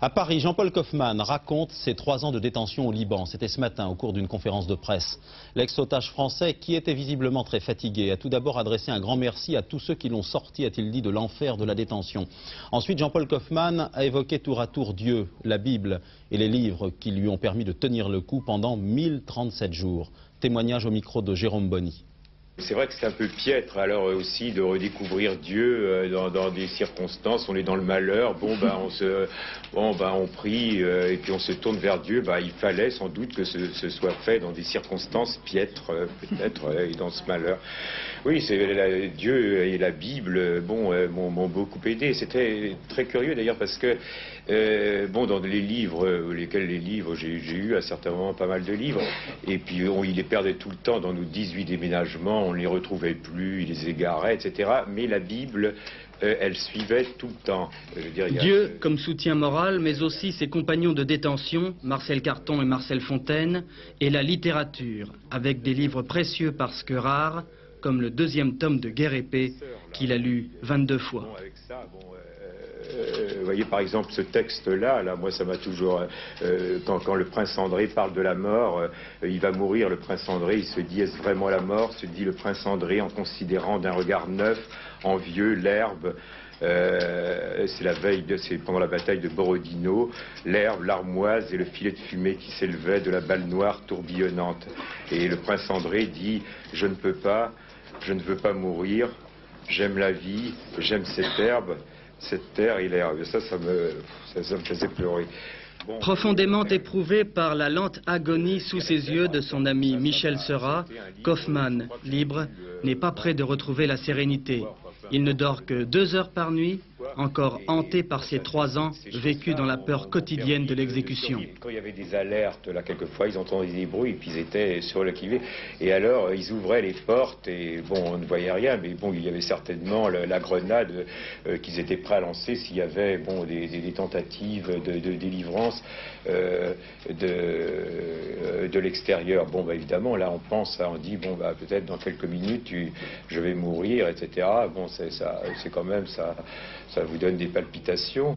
À Paris, Jean-Paul Kaufmann raconte ses 3 ans de détention au Liban. C'était ce matin au cours d'une conférence de presse. L'ex-otage français, qui était visiblement très fatigué, a tout d'abord adressé un grand merci à tous ceux qui l'ont sorti, a-t-il dit, de l'enfer de la détention. Ensuite, Jean-Paul Kaufmann a évoqué tour à tour Dieu, la Bible et les livres qui lui ont permis de tenir le coup pendant 1037 jours. Témoignage au micro de Jérôme Bonny. C'est vrai que c'est un peu piètre alors aussi de redécouvrir Dieu dans des circonstances, on est dans le malheur, on prie et puis on se tourne vers Dieu. Il fallait sans doute que ce soit fait dans des circonstances piètres peut-être et dans ce malheur. Oui, Dieu et la Bible m'ont beaucoup aidé. C'était très curieux d'ailleurs parce que dans les livres, j'ai eu à certains moments pas mal de livres et puis ils les perdaient tout le temps dans nos 18 déménagements. On ne les retrouvait plus, ils les égaraient, etc. Mais la Bible, elle suivait tout le temps. Dieu comme soutien moral, mais aussi ses compagnons de détention, Marcel Carton et Marcel Fontaine, et la littérature, avec des livres précieux parce que rares, comme le 2e tome de Guerre et Paix, qu'il a lu 22 fois. Vous voyez par exemple ce texte-là, moi ça m'a toujours... quand le prince André parle de la mort, il va mourir le prince André, il se dit est-ce vraiment la mort, se dit le prince André en considérant d'un regard neuf, envieux, l'herbe. C'est pendant la bataille de Borodino, l'herbe, l'armoise et le filet de fumée qui s'élevait de la balle noire tourbillonnante. Et le prince André dit je ne veux pas mourir, j'aime la vie, j'aime cette herbe. Cette terre et l'herbe, ça me faisait pleurer. Profondément éprouvé par la lente agonie sous ses yeux de son ami Michel Seurat, Kaufmann, libre, n'est pas prêt de retrouver la sérénité. Il ne dort que 2 heures par nuit, encore hanté par ces 3 ans vécus dans la peur quotidienne de l'exécution. Quand il y avait des alertes, là, quelquefois, ils entendaient des bruits et puis ils étaient sur le qui-vive. Et alors, ils ouvraient les portes et on ne voyait rien, mais il y avait certainement la grenade qu'ils étaient prêts à lancer s'il y avait des tentatives de délivrance de l'extérieur. Évidemment, là, on pense, on dit, peut-être dans quelques minutes, je vais mourir, etc. C'est quand même, ça vous donne des palpitations.